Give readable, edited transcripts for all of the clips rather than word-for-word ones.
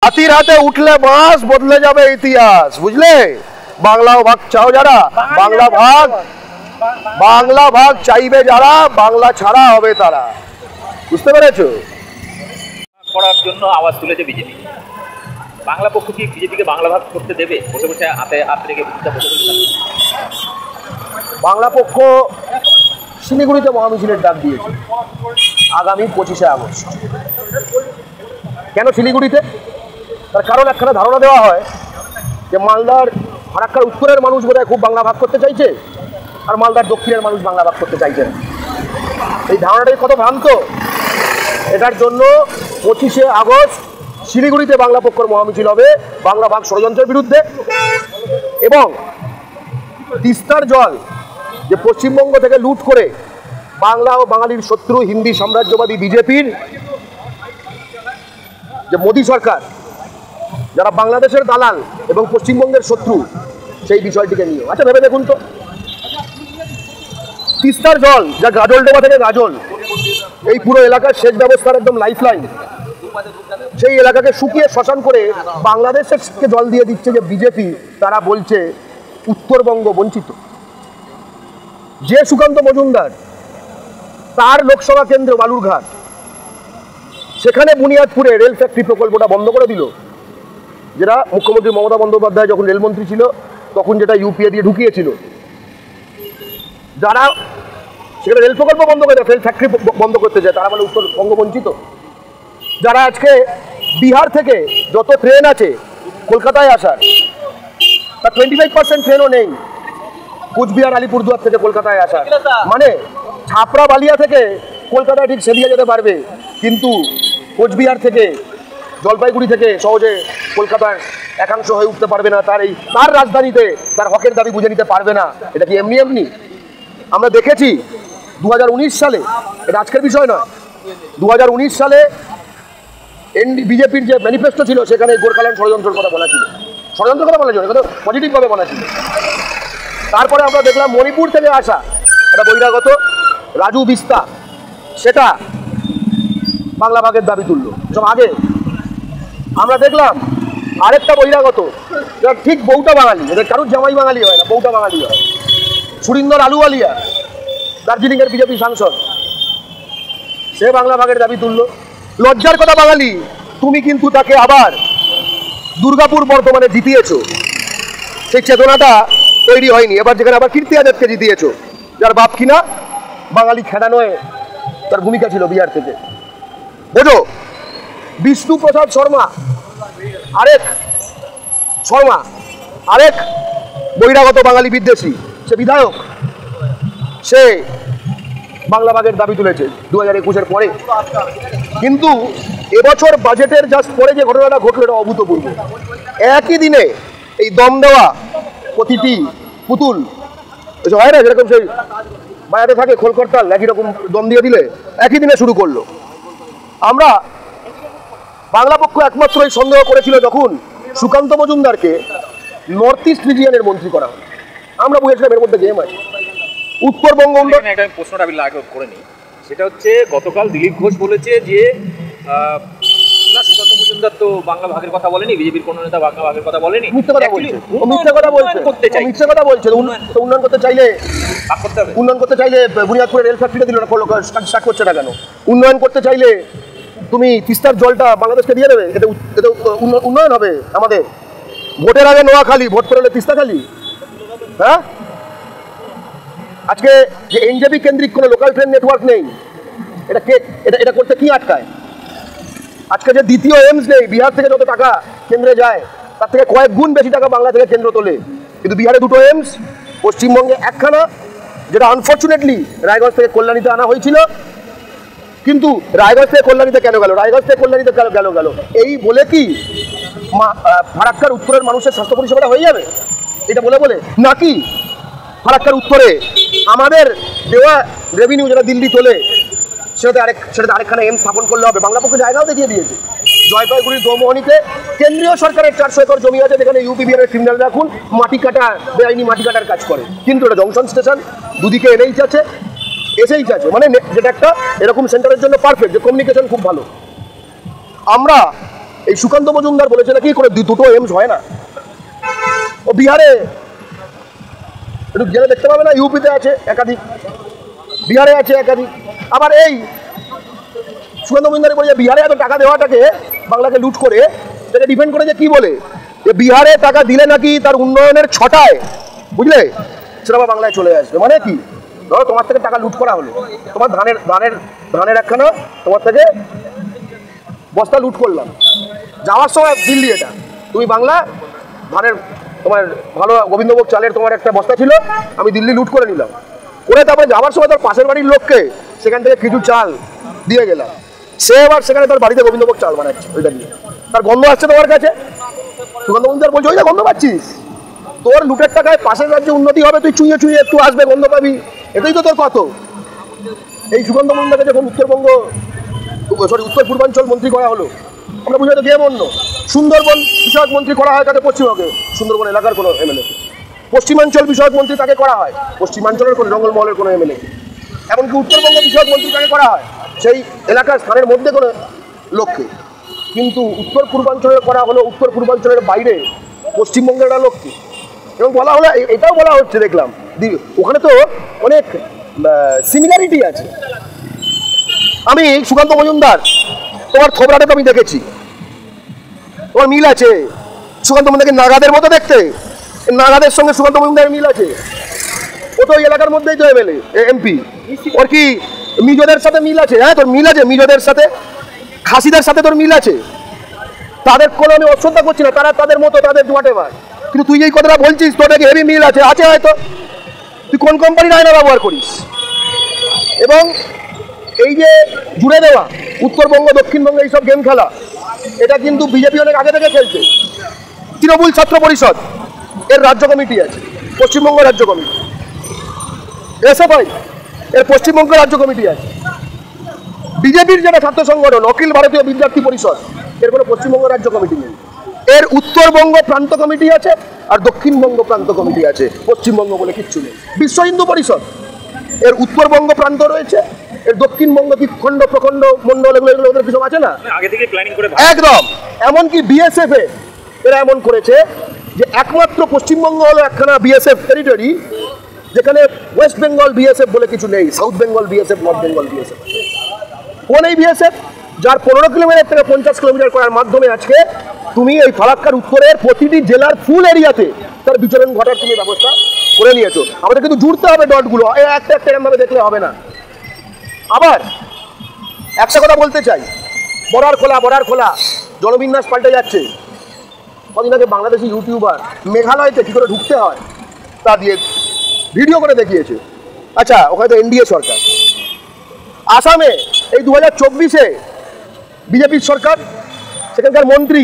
হাতির হাতে উঠলে বাঁশ, বদলে যাবে ইতিহাস, বুঝলে? বাংলা ভাগ চাও যারা, বাংলা ভাগ চাইবে যারা, বাংলা ছাড়া হবে তারা, বুঝতে পেরেছো? করার জন্য আওয়াজ তুলেছে বিজেপি। বাংলা পক্ষ কি বিজেপিকে বাংলা ভাগ করতে দেবে? বসে বসে হাতে হাত রেখে বাংলা পক্ষ শিলিগুড়িতে মহামিছিলের ডাক দিয়েছে আগামী 25শে আগস্ট। কেন শিলিগুড়িতে? তার কারণ একখানা ধারণা দেওয়া হয় যে মালদার ফারাক্কার উত্তরের মানুষ বোধহয় খুব বাংলা ভাগ করতে চাইছে, আর মালদার দক্ষিণের মানুষ বাংলা ভাগ করতে চাইছে না। এই ধারণাটাই কত ভ্রান্ত। এটার জন্য 25শে আগস্ট শিলিগুড়িতে বাংলা পক্ষের মহামিছিল হবে বাংলা ভাগ ষড়যন্ত্রের বিরুদ্ধে। এবং তিস্তার জল যে পশ্চিমবঙ্গ থেকে লুট করে বাংলা ও বাঙালির শত্রু হিন্দি সাম্রাজ্যবাদী বিজেপির যে মোদী সরকার, যারা বাংলাদেশের দালাল এবং পশ্চিমবঙ্গের শত্রু, সেই বিষয়টিকে নিয়ে আচ্ছা ভেবে দেখুন তো। তিস্তার জল যা গাজলডোবা থেকে গাজল, এই পুরো এলাকার সেচ ব্যবস্থার একদম লাইফলাইন, সেই এলাকাকে শুকিয়ে শ্মশান করে বাংলাদেশকে জল দিয়ে দিচ্ছে যে বিজেপি, তারা বলছে উত্তরবঙ্গ বঞ্চিত। যে সুকান্ত মজুমদার তার লোকসভা কেন্দ্র বালুরঘাট, সেখানে বুনিয়াদপুরে রেল ফ্যাক্টরি প্রকল্পটা বন্ধ করে দিল, যেটা মুখ্যমন্ত্রী মমতা বন্দ্যোপাধ্যায় যখন রেলমন্ত্রী ছিল তখন যেটা ইউপিএ দিয়ে ঢুকিয়েছিল। যারা সেখানে রেল প্রকল্প বন্ধ করে দেয়, রেল ফ্যাক্টরি বন্ধ করতে চায়, তারা বলে উত্তরবঙ্গ বঞ্চিত। যারা আজকে বিহার থেকে যত ট্রেন আছে কলকাতায় আসার, তার 25% ট্রেনও নেই কুচবিহার আলিপুরদুয়ার থেকে কলকাতায় আসা। মানে ছাপড়া বালিয়া থেকে কলকাতায় ঠিক সেদিকে যেতে পারবে, কিন্তু কোচবিহার থেকে জলপাইগুড়ি থেকে সহজে কলকাতার একাংশ হয়ে উঠতে পারবে না, তার রাজধানীতে তার হকের দাবি বুঝে নিতে পারবে না। এটা কি এমনি এমনি? আমরা দেখেছি 2019 সালে, এটা আজকের বিষয় নয়, 2019 সালে বিজেপির যে ম্যানিফেস্টো ছিল সেখানে গোর্খাল্যান্ড ষড়যন্ত্রের কথা বলা ছিল, ষড়যন্ত্রের কথা বলা ছিল, এটা পজিটিভভাবে বলা ছিল। তারপরে আমরা দেখলাম মণিপুর থেকে আসা একটা বহিরাগত রাজু বিস্তা, সেটা বাংলা ভাগের দাবি তুলল। সব আগে আমরা দেখলাম আরেকটা বহিরাগত, ঠিক বউটা বাঙালি, এদের কারুর জামাই বাঙালি হয় না, বউটা বাঙালি হয়, সুরিন্দর আলুওয়ালিয়া, দার্জিলিংয়ের বিজেপি সাংসদ, সে বাংলা ভাগের দাবি তুলল। লজ্জার কথা বাঙালি, তুমি কিন্তু তাকে আবার দুর্গাপুর বর্তমানে জিতিয়েছো, সেই চেতনাটা তৈরি হয়নি। এবার যেখানে আবার কীর্তি আজাদকে জিতিয়েছো, যার বাপ কিনা বাঙালি খেদানোয় তার ভূমিকা ছিল বিহার থেকে। বোঝো, বিষ্ণু প্রসাদ শর্মা আরেক বহিরাগত বাঙালি বিদ্বেষী, সে বিধায়ক, সে বাংলা ভাগের দাবি তুলেছে 2021-এর পরে। কিন্তু এবছর বাজেটের জাস্ট পরে যে ঘটনাটা ঘটলো এটা অভূতপূর্ব। একই দিনে এই দম দেওয়া প্রতিটি পুতুল হয় না, যেরকম সেই বাজারে থাকে খোলকর্তাল, একই রকম দম দিয়ে দিলে একই দিনে শুরু করলো। আমরা বাংলা পক্ষ একমাত্রই সন্দেহ করেছিল যখন সুকান্ত মজুমদারকে নর্থ ইস্ট রিজিয়নের মন্ত্রী করা হয়, আমরা বুঝেছিলাম এর মধ্যে গেম আছে। উত্তরবঙ্গ উন্নয়ন, একটা প্রশ্নটা আমি আগে করে নিই, সেটা হচ্ছে গতকাল দিলীপ ঘোষ বলেছে যে না, সুকান্ত মজুমদার তো বাংলা ভাগের কথা বলেনি, বিজেপির কোনো নেতা বাংলা ভাগের কথা বলেনি, মিথ্যে কথা বলছে, উন্নয়ন করতে চাইলে ভাগ করতে হবে। উন্নয়ন করতে চাইলে বুনিয়াদপুরে রেল ফ্যাক্টরিটা দিল না, স্টার্ট করছে না কেন? উন্নয়ন করতে চাইলে তুমি তিস্তার জলটা বাংলাদেশকে দিয়ে দেবে, এতে উন্নয়ন হবে আমাদের। ভোটের আগে নোয়াখালী, ভোট করলে তিস্তাখালী। হ্যাঁ, আজকে যে এনজেপি কেন্দ্রিক কোনো লোকাল ট্রেন নেটওয়ার্ক নেই, এটা করতে কি আটকায়? আজকে যে দ্বিতীয় এইমস নেই, বিহার থেকে যত টাকা কেন্দ্রে যায় তার থেকে কয়েক গুণ বেশি টাকা বাংলা থেকে কেন্দ্র তোলে, কিন্তু বিহারে দুটো এইমস, পশ্চিমবঙ্গে একখানা, যেটা আনফর্চুনেটলি রায়গঞ্জ থেকে কল্যাণীতে আনা হয়েছিল। কিন্তু রায়গঞ্জ থেকে কল্যাণীতে কেন গেল, রায়গঞ্জ থেকে কল্যাণীতে গেল এই বলে কি ফারাক্কার উত্তরের মানুষের স্বাস্থ্য পরিষেবাটা হয়ে যাবে এটা বলে নাকি? ফারাক্কার উত্তরে আমাদের দেওয়া রেভিনিউ যেটা দিল্লি তোলে, সেটাতে আরেকখানা এম স্থাপন করলে হবে। বাংলা পক্ষে জায়গাও দেখিয়ে দিয়েছে, জলপাইগুড়ির দোমোহনীতে কেন্দ্রীয় সরকারের 400 একর জমি আছে, যেখানে ইউপি বিহারের ক্রিমিনালরা এখন বেআইনি মাটি কাটার কাজ করে। কিন্তু এটা জংশন স্টেশন, দুদিকে এসেই আছে, মানে যেটা একটা এরকম সেন্টারের জন্য পারফেক্ট, যে কমিউনিকেশন খুব ভালো। আমরা এই সুকান্ত মজুমদার বলেছে নাকি করে দুটো এমস হয় না। ও বিহারে একটু গেলে দেখতে পাবে না, ইউপিতে আছে একাধিক, বিহারে আছে একাধিক। আবার এই সুকান্ত মজুমদার বলে যে বিহারে এত টাকা দেওয়াটাকে বাংলাকে লুট করে সেটা ডিপেন্ড করে যে কি বলে যে বিহারে টাকা দিলে নাকি তার উন্নয়নের ছটায়, বুঝলে, সেটা আবার বাংলায় চলে আসবে। মানে কি, ধরো তোমার থেকে টাকা লুট করা হলো, তোমার ধানের একখানা তোমার থেকে বস্তা লুট করলাম, যাওয়ার সময় দিল্লি, এটা তুমি বাংলা ধানের তোমার ভালো গোবিন্দভোগ চালের তোমার একটা বস্তা ছিল, আমি দিল্লি লুট করে নিলাম, করে তারপরে যাওয়ার সময় তার পাশের বাড়ির লোককে সেখান থেকে কিছু চাল দিয়ে গেলাম, সে এবার সেখানে তার বাড়িতে গোবিন্দভোগ চাল বানাচ্ছে, ওইটা দিয়ে তার গন্ধ আসছে তোমার কাছে, সুকান্ত মজুমদার বলছে ওইটা গন্ধ পাচ্ছিস, তোর লুটের টাকায় পাশের রাজ্যে উন্নতি হবে, তুই চুইয়ে চুইয়ে একটু আসবে, গন্ধ পাবি, এটাই তো তোর কত। এই সুকান্ত মজুমদারকে যখন উত্তর পূর্বাঞ্চল মন্ত্রী করা হলো, আমরা বুঝে তো গেম অন্য, সুন্দরবন বিষয়ক মন্ত্রী করা হয় তাকে পশ্চিমবঙ্গে, সুন্দরবন এলাকার কোনো এমএলএ, পশ্চিমাঞ্চল বিষয়ক মন্ত্রী তাকে করা হয় পশ্চিমাঞ্চলের কোনো জঙ্গলমহলের কোনো এমএলএ, এমনকি উত্তরবঙ্গ বিষয়ক মন্ত্রী তাকে করা হয় সেই এলাকার স্থানের মধ্যে কোনো লোককে। কিন্তু উত্তর পূর্বাঞ্চলের করা হলো উত্তর পূর্বাঞ্চলের বাইরে পশ্চিমবঙ্গের একটা লোককে, এবং বলা হলো এটাও বলা হচ্ছে, দেখলাম ওখানে তো অনেক সিমিলারিটি আছে। আমি সুকান্ত মজুমদার তোমার থোবরাটাকে আমি দেখেছি, তোমার মিল আছে, সুকান্ত মজুমদারকে নাগাদের মতো দেখতে, নাগাদের সঙ্গে সুকান্ত মজুমদারের মিল আছে, ও তো ওই এলাকার মধ্যেই তো এমএলএ এমপি, ওর কি মিজোদের সাথে মিল আছে? হ্যাঁ, তোর মিল আছে মিজোদের সাথে, খাসিদের সাথে তোর মিল আছে, তাদের কোনো আমি অশ্রদ্ধা করছি না, তারা তাদের মতো, তাদের হোয়াটএভার, কিন্তু তুই এই কথাটা বলছিস তোর নাকি হেভি মিল আছে, আছে হয়তো, তুই কোন কোম্পানির আয়না ব্যবহার করিস? এবং এই যে জুড়ে দেওয়া উত্তরবঙ্গ দক্ষিণবঙ্গ এইসব গেম খেলা, এটা কিন্তু বিজেপি অনেক আগে থেকে খেলছে। তৃণমূল ছাত্র পরিষদ এর রাজ্য কমিটি আছে, পশ্চিমবঙ্গ রাজ্য কমিটি, এসএফআই এর পশ্চিমবঙ্গ রাজ্য কমিটি আছে, বিজেপির যেটা ছাত্র সংগঠন অখিল ভারতীয় বিদ্যার্থী পরিষদ এর কোনো পশ্চিমবঙ্গ রাজ্য কমিটি নেই, এর উত্তরবঙ্গ প্রান্ত কমিটি আছে আর দক্ষিণবঙ্গ প্রান্ত কমিটি আছে, পশ্চিমবঙ্গ বলে কিচ্ছু নেই। বিশ্ব হিন্দু পরিষদ এর উত্তরবঙ্গ প্রান্ত রয়েছে, এর দক্ষিণবঙ্গ কি খণ্ড প্রখণ্ড মন্ডল এগুলো ওদের কিছু আছে না, আগে থেকে প্ল্যানিং করে একদম। এমনকি বিএসএফ এরা এমন করেছে যে একমাত্র পশ্চিমবঙ্গ হলো একখানা বিএসএফ টেরিটরি যেখানে ওয়েস্ট বেঙ্গল বিএসএফ বলে কিছু নেই, south Bengal BSF, north Bengal BSF. কোন এই বিএসএফ? যার 15 কিলোমিটার থেকে 50 কিলোমিটার করার মাধ্যমে আজকে তুমি এই ফারাক্কার উত্তরের প্রতিটি জেলার ফুল এরিয়াতে তার বিচরণ ঘটার তুমি ব্যবস্থা করে নিয়েছো। আমাদের কিন্তু জুড়তে হবে ডটগুলো, একটা একটা এরকমভাবে দেখলে হবে না। আবার একটা কথা বলতে চাই, বর্ডার খোলা জনবিন্যাস পাল্টে যাচ্ছে। কদিন আগে বাংলাদেশি ইউটিউবার মেঘালয়তে কী করে ঢুকতে হয় তা দিয়ে ভিডিও করে দেখিয়েছে। আচ্ছা, ওখানে তো এনডিএ সরকার। আসামে এই 2024-এ বিজেপির সরকার, সেখানকার মন্ত্রী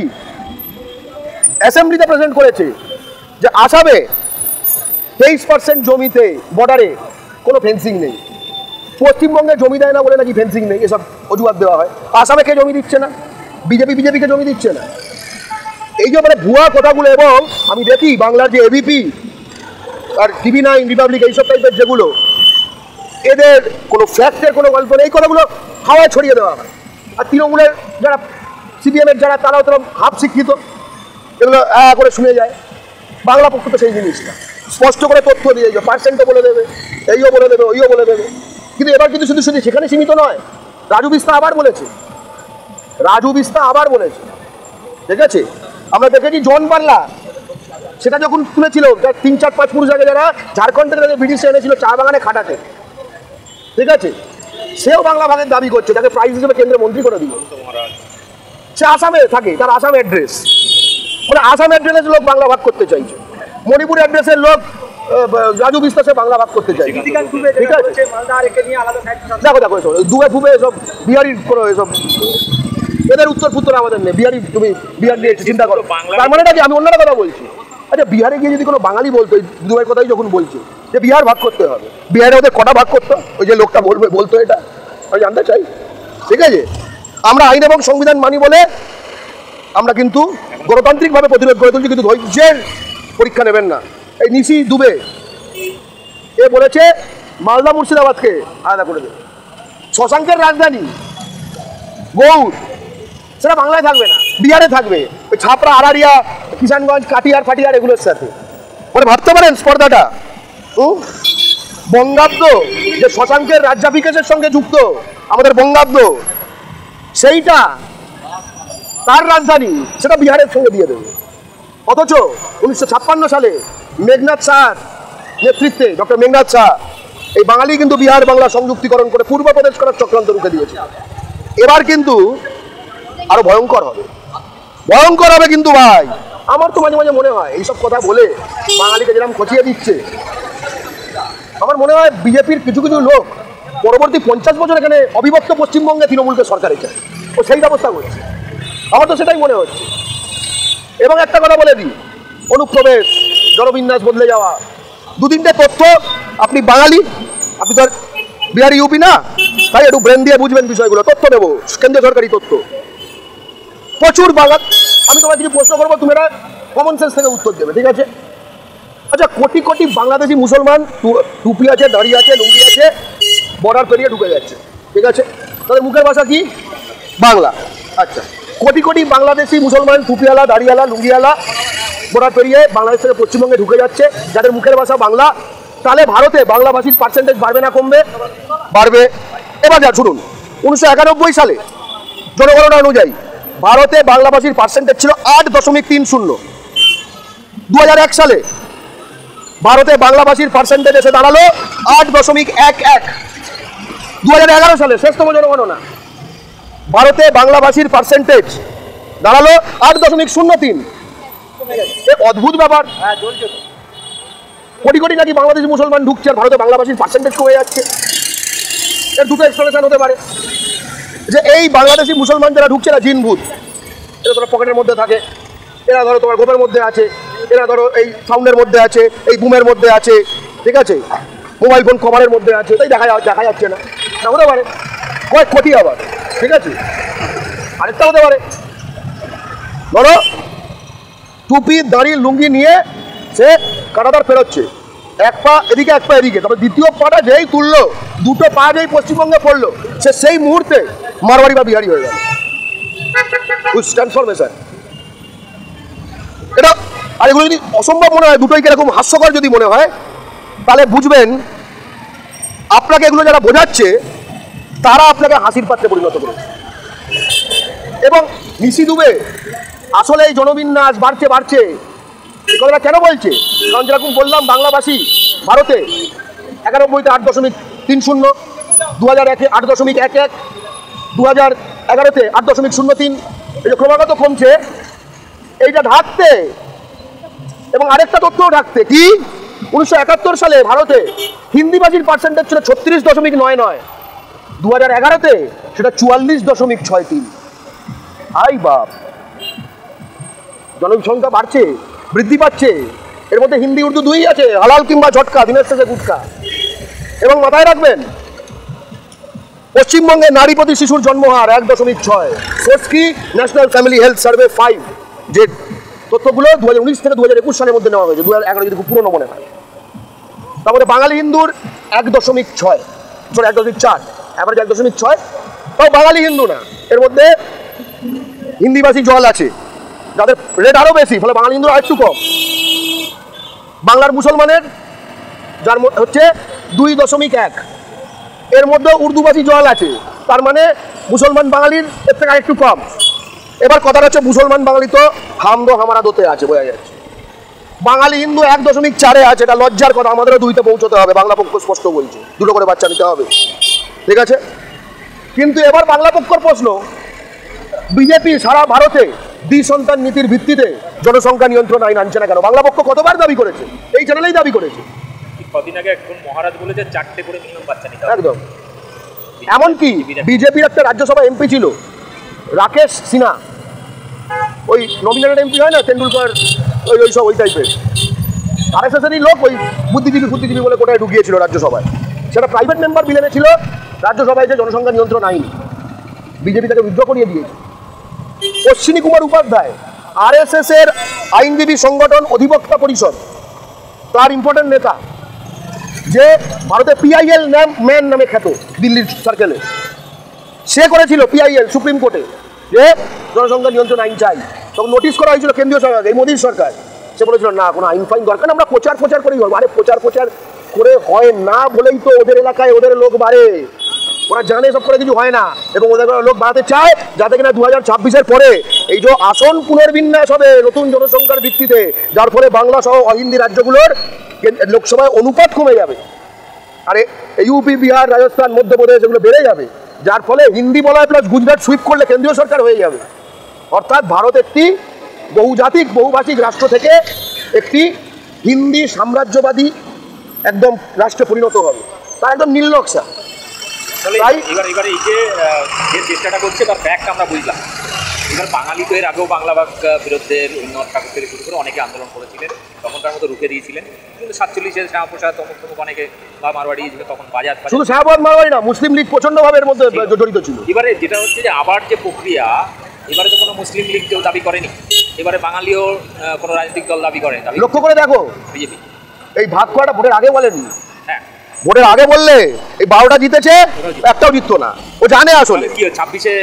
অ্যাসেম্বলিতে প্রেজেন্ট করেছে যে আসামে 23% জমিতে বর্ডারে কোনো ফেন্সিং নেই। পশ্চিমবঙ্গে জমি দেয় না বলে নাকি ফেন্সিং নেই, এসব অজুহাত দেওয়া হয়। আসামে কে জমি দিচ্ছে না? বিজেপিকে জমি দিচ্ছে না। এই যে মানে ভুয়া কথাগুলো, এবং আমি দেখি বাংলার যে এবিপি আর TV9 রিপাবলিক এইসব টাইপের যেগুলো, এদের কোনো ফ্যাক্টের কোনো গল্প নেই, এই কথাগুলো হাওয়ায় ছড়িয়ে দেওয়া হয়। আর তৃণমূলের যারা CPM-এর যারা, তারাও তো হাফ শিক্ষিত, এগুলো করে শুনে যায়। বাংলা পক্ষ তো সেই জিনিসটা স্পষ্ট করে তথ্য দিয়ে যে পার্সেন্টও বলে দেবে, এইও বলে দেবে, ওইও বলে দেবে। কিন্তু এবার কিন্তু শুধু সেখানে সীমিত নয়, রাজু বিস্তা আবার বলেছে, ঠিক আছে? আমরা দেখেছি জন পাল্লা সেটা যখন তুলেছিল, 3-4-5 পুরুষ আগে যারা ঝাড়খণ্ড থেকে ব্রিটিশে এনেছিল চা বাগানে খাটাতে, ঠিক আছে, সেও বাংলা ভাগের দাবি করছে, তাকে প্রাইজ হিসেবে কেন্দ্রের মন্ত্রী করে দিল। সে আসামে থাকে, তার আসাম অ্যাড্রেস, মানে আসাম অ্যাড্রেসের লোক বাংলা ভাগ করতে চাইছে, মণিপুর অ্যাড্রেসের লোক রাজু বিস্তা সে বাংলা ভাগ করতে চাইছে, ঠিক আছে? দেখো দুবে ফুবে এসব বিহারির কোনো এসব, এদের উত্তর আমাদের নেই। তুমি বিহার নিয়ে চিন্তা করো, তার মানেটা কি? আমি অন্যটা কথা বলছি। আচ্ছা, বিহারে গিয়ে যদি কোনো বাঙালি বলতো, এই দুয়ের কথাই যখন বলছে যে বিহার ভাগ করতে হবে, বিহারে ওদের কটা ভাগ করতো? ওই যে লোকটা বলতো এটা আমি জানতে চাই, ঠিক আছে? আমরা আইন এবং সংবিধান মানি বলে আমরা কিন্তু গণতান্ত্রিকভাবে প্রতিরোধ করে তুলছি, কিন্তু ধৈর্যের পরীক্ষা নেবেন না। এই নিশি দুবে এ বলেছে মালদা মুর্শিদাবাদকে আলাদা করে দেবে, শশাঙ্কের রাজধানী গৌড় সেটা বাংলায় থাকবে না, বিহারে থাকবে, ওই ছাপড়া, আড়ারিয়া, কিষানগঞ্জ, কাটিয়ার ফাটিয়ার এগুলোর সাথে। মানে ভাবতে পারেন স্পর্ধাটা। বঙ্গাব্দ যে শশাঙ্কের রাজ্যাভিষেকের সঙ্গে যুক্ত, আমাদের বঙ্গাব্দ, সেইটা তার রাজধানী, সেটা বিহারের সঙ্গে দিয়ে দেবে। অথচ 1956 সালে মেঘনাথ শাহর নেতৃত্বে, ডক্টর মেঘনাথ শাহ, এই বাঙালি কিন্তু বিহার বাংলা সংযুক্তিকরণ করে পূর্ব প্রদেশ করার চক্রান্ত রুখে দিয়েছে। এবার কিন্তু আরো ভয়ঙ্কর হবে, ভয়ঙ্কর হবে কিন্তু ভাই। আমার তো মাঝে মাঝে মনে হয় এইসব কথা বলে বাঙালিকে যেরকম খচিয়ে দিচ্ছে, আমার মনে হয় বিজেপির কিছু কিছু লোক পরবর্তী 50 বছর এখানে অবিভক্ত পশ্চিমবঙ্গে তৃণমূলকে সরকারে চায়, ও সেই ব্যবস্থা করছে। আমার তো সেটাই মনে হচ্ছে। এবং একটা কথা বলে দিই, অনুপ্রবেশ, জনবিন্যাস বদলে যাওয়া, 2-3টে তথ্য। আপনি বাঙালি, আপনি তো আর বিহারি ইউপি না, তাই একটু ব্রেন দিয়ে বুঝবেন বিষয়গুলো। তথ্য দেবো, কেন্দ্রীয় সরকারি তথ্য। প্রচুর বাঙাল, আমি তোমার কিছু প্রশ্ন করবো, তুমি এটা কমন সেন্স থেকে উত্তর দেবে, ঠিক আছে? আচ্ছা, কোটি কোটি বাংলাদেশি মুসলমান টুপি আছে, দাঁড়িয়ে আছে, লুঙ্গি আছে, বর্ডার পেরিয়ে ঢুকে যাচ্ছে, ঠিক আছে? তাদের মুখের ভাষা কি? বাংলা। আচ্ছা, কোটি কোটি বাংলাদেশি মুসলমান টুপিওয়ালা, দাড়িওয়ালা, লুঙ্গিওয়ালা বর্ডার পেরিয়ে বাংলাদেশ থেকে পশ্চিমবঙ্গে ঢুকে যাচ্ছে, যাদের মুখের ভাষা বাংলা। তাহলে ভারতে বাংলাভাষীর পার্সেন্টেজ বাড়বে না কমবে? বাড়বে। এবার যা শুনুন, 1991 সালে জনগণনা অনুযায়ী ভারতে বাংলাভাষীর পার্সেন্টেজ ছিল 8.30। 2001 সালে ভারতে বাংলাভাষীর পার্সেন্টেজ এসে দাঁড়ালো 8.11। 2011 সালে শেষতম জনগণনা, ভারতে বাংলাভাষীর পার্সেন্টেজ দাঁড়ালো 8.03। অদ্ভুত ব্যাপার। কোটি কোটি নাকি বাংলাদেশি মুসলমান ঢুকছে, আর ভারতে বাংলাভাষীর পার্সেন্টেজ কমে যাচ্ছে। এর দুটো এক্সপ্লেনেশন হতে পারে, যে এই বাংলাদেশি মুসলমান যারা ঢুকছে না জিনভূত, এরা তোমার পকেটের মধ্যে থাকে, এরা ধরো তোমার গোপের মধ্যে আছে, এরা ধরো এই সাউন্ডের মধ্যে আছে, এই বুমের মধ্যে আছে, ঠিক আছে, মোবাইল ফোন কভারের মধ্যে আছে, তাই দেখা যাচ্ছে না। না হতে পারে কয়েক কোটি আবার, ঠিক আছে। আরেকটা হতে পারে, ধরো টুপি, দাড়ি, লুঙ্গি নিয়ে সে কাটাতার ফেরোচ্ছে, এক পা এদিকে এক পা এদিকে, তবে দ্বিতীয় পাটা যেই তুললো, দুটো পা যেই পশ্চিমবঙ্গে পড়লো, সে সেই মুহূর্তে মারওয়াড়ি বা বিহারি হয়ে গেল। ট্রান্সফরমেশন এটা। আর এগুলো যদি অসম্ভব মনে হয়, দুটোই কিরকম হাস্যকর যদি মনে হয়, তাহলে বুঝবেন আপনাকে এগুলো যারা বোঝাচ্ছে তারা আপনাকে হাসির পাত্রে পরিণত করেছে। এবং নিশি দুবে আসলে এই জনবিন্যাস বাড়ছে বাড়ছে, এই কথাটা কেন বলছে? কারণ যেরকম বললাম, বাংলাভাষী ভারতে 91-তে 8.30, 2001-এ 8.11, 2011-তে 8.03। এই যে ক্রমাগত কমছে, এইটা ঢাকতে এবং আরেকটা তথ্যও ঢাকতে কি, 1971 সালে ভারতে হিন্দিভাষীর পার্সেন্টেজ ছিল 36.99, 2011-তে সেটা 44.63। আই বাপ, জনসংখ্যা বাড়ছে, বৃদ্ধি পাচ্ছে, এর মধ্যে হিন্দি উর্দু দুই আছে, হালাল কিংবা ঝটকা, দিনের শেষে গুটকা। এবং মাথায় রাখবেন, পশ্চিমবঙ্গে নারী প্রতি শিশুর জন্মহার 1.6। শেষ কি, ন্যাশনাল ফ্যামিলি হেলথ সার্ভে 5, যে তথ্যগুলো 2019 থেকে 2021 সালের মধ্যে নেওয়া হয়েছে, 2011 যদি খুব পুরনো মনে হয়। তারপরে বাঙালি হিন্দুর 1.6, 1.4, অ্যাভারেজ 1.6। তাও বাঙালি হিন্দু না, এর মধ্যে হিন্দিভাষী জল আছে, যাদের রেট আরও বেশি, ফলে বাঙালি হিন্দুর আরেকটু কম। বাংলার মুসলমানের যার হচ্ছে 2.1, এর মধ্যে উর্দুভাষী জল আছে, তার মানে মুসলমান বাঙালির এর থেকে আরেকটু কম। এবার কথাটা হচ্ছে, মুসলমান বাঙালি তো হাম দো হামারা দোতে আছে, বোঝা যাচ্ছে। বাঙালি হিন্দু 1.4-এ আছে, এটা লজ্জার কথা, আমাদেরও 2-তে পৌঁছতে হবে, বাংলা পক্ষ স্পষ্ট বলছে, 2টো করে বাচ্চা নিতে হবে, ঠিক আছে। কিন্তু এবার বাংলা পক্ষর প্রশ্ন, বিজেপি সারা ভারতে দ্বিসন্তান নীতির ভিত্তিতে জনসংখ্যা নিয়ন্ত্রণ আইন আনছে না কেন? বাংলা পক্ষ কতবার দাবি করেছে, এই চ্যানেলেই দাবি করেছে। কদিন আগে একজন মহারাজ বলেছে 4টে করে মিনিমাম বাচ্চা নিতে হবে। একদম। এমনকি বিজেপির একটা রাজ্যসভা এমপি ছিল, রাকেশ সিনহা, ওই নমিনেটেড এমপি হয় না, তেন্ডুলকর, ওই সব ওই টাইপের আরএসএসেরই লোক, ওই বুদ্ধিজীবী বলে কোটায় ঢুকিয়েছিল রাজ্যসভায়। সেটা প্রাইভেট মেম্বার বিল এনেছিল রাজ্যসভায়, যে জনসংখ্যা নিয়ন্ত্রণ আইন, বিজেপি তাকে উইথড্র করিয়ে দিয়েছে। অশ্বিনী কুমার উপাধ্যায়, আরএসএস এর আইনজীবী সংগঠন অধিবক্তা পরিষদ, তার ইম্পর্টেন্ট নেতা, যে ভারতে PIL ম্যান নামে খ্যাত, দিল্লির সার্কেলে, সে করেছিল PIL সুপ্রিম কোর্টে যে জনসংখ্যা নিয়ন্ত্রণ আইন চাই, তখন নোটিশ করা হয়েছিল কেন্দ্রীয় সরকার, এই মোদীর সরকার। সে বলেছিল না, কোনো আইন ফাইন দরকার না, আমরা প্রচার করেই হবে। আরে প্রচার করে হয় না বলেই তো ওদের এলাকায় ওদের লোক বাড়ে। ওরা জানে সব করে কিছু হয় না, এবং ওদের লোক বাড়াতে চায় যাতে কিনা 2026-এর পরে এই যে আসন পুনর্বিন্যাস হবে নতুন জনসংখ্যার ভিত্তিতে, যার ফলে বাংলা সহ অহিন্দি রাজ্যগুলোর লোকসভায় অনুপাত কমে যাবে। আরে ইউপি, বিহার, রাজস্থান, মধ্যপ্রদেশ এগুলো বেড়ে যাবে, যার ফলে হিন্দি বলয় প্লাস গুজরাট সুইপ করলে কেন্দ্রীয় সরকার হয়ে যাবে। অর্থাৎ ভারত একটি বহুজাতিক বহুভাষিক রাষ্ট্র থেকে একটি হিন্দি সাম্রাজ্যবাদী একদম রাষ্ট্রে পরিণত হবে, তার একদম নীল নকশা। এবার এই যে চেষ্টাটা করছে তার ফ্যাক্ট আমরা বুঝলাম। এবার বাঙালি তো এর আগেও বাংলা ভাগ বিরুদ্ধে রবীন্দ্রনাথ ঠাকুর থেকে শুরু করে অনেকে আন্দোলন করেছিলেন, তখনকার মতো রুখে দিয়েছিলেন। কিন্তু 47-এর শ্যামাপ্রসাদ তমুক অনেকে বা মারওয়াড়ি তখন বাজার, শুধু শাহবাজ মারওয়াড়ি না, মুসলিম লীগ প্রচণ্ডভাবে এর মধ্যে জড়িত ছিল। এবারে যেটা হচ্ছে যে আবার যে প্রক্রিয়া, এবারে তো কোনো মুসলিম লীগ কেউ দাবি করেনি, এবারে বাঙালিও কোনো রাজনৈতিক দল দাবি করে। লক্ষ্য করে দেখো, বিজেপি এই ভাগ করাটা ভোটের আগে বলেনি। হ্যাঁ, ভোটের আগে বললে এই 12টা জিতেছে, একটাও জিততো না। ও জানে আসলে কি 26-এ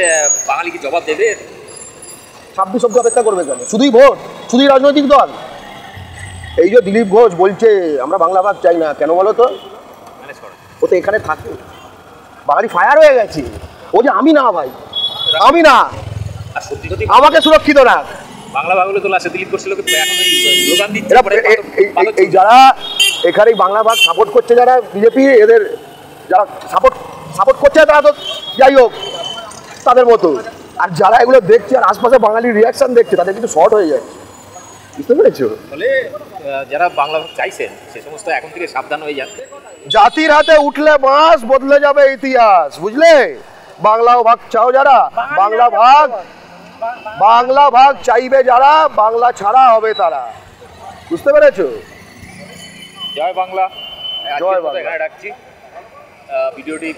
বাঙালি কি জবাব দেবে? 26 অব্দি অপেক্ষা করবে কেন? শুধুই ভোট, শুধুই রাজনৈতিক দল। এই যে দিলীপ ঘোষ বলছে আমরা বাংলা ভাগ চাই না, কেন বলো তো? ও তো এখানে থাকে, বাঙালি ফায়ার হয়ে গেছে। ও যে আমি না ভাই, আমি না, আর সত্যি সত্যি আমাকে সুরক্ষিত রাখ। বাংলা ভাগ হলে তো লাস্টে দিলীপ ঘোষ লোকে এখন এই স্লোগান দিচ্ছে। এই যারা এখানে বাংলা ভাগ সাপোর্ট করছে, যারা বিজেপি, এদের যারা সাপোর্ট করছে তারা তো যাই হোক তাদের মতো, আর যারা এগুলো দেখছে আর আশপাশে বাঙালির রিয়াকশন দেখছে তাদের কিন্তু শর্ট হয়ে যাচ্ছে। বুঝতে পেরেছো? ফলে যারা বাংলা ভাগ চাইছেন সে সমস্ত এখন থেকে সাবধান হয়ে যাচ্ছে। জাতির হাতে উঠলে বাঁশ, বদলে যাবে ইতিহাস, বুঝলে? বাংলা ভাগ চাও যারা, বাংলা ভাগ চাইবে যারা, বাংলা ছাড়া হবে তারা। বুঝতে পেরেছো? জয় বাংলা। জয় বাংলা। এখানে রাখছি ভিডিওটি।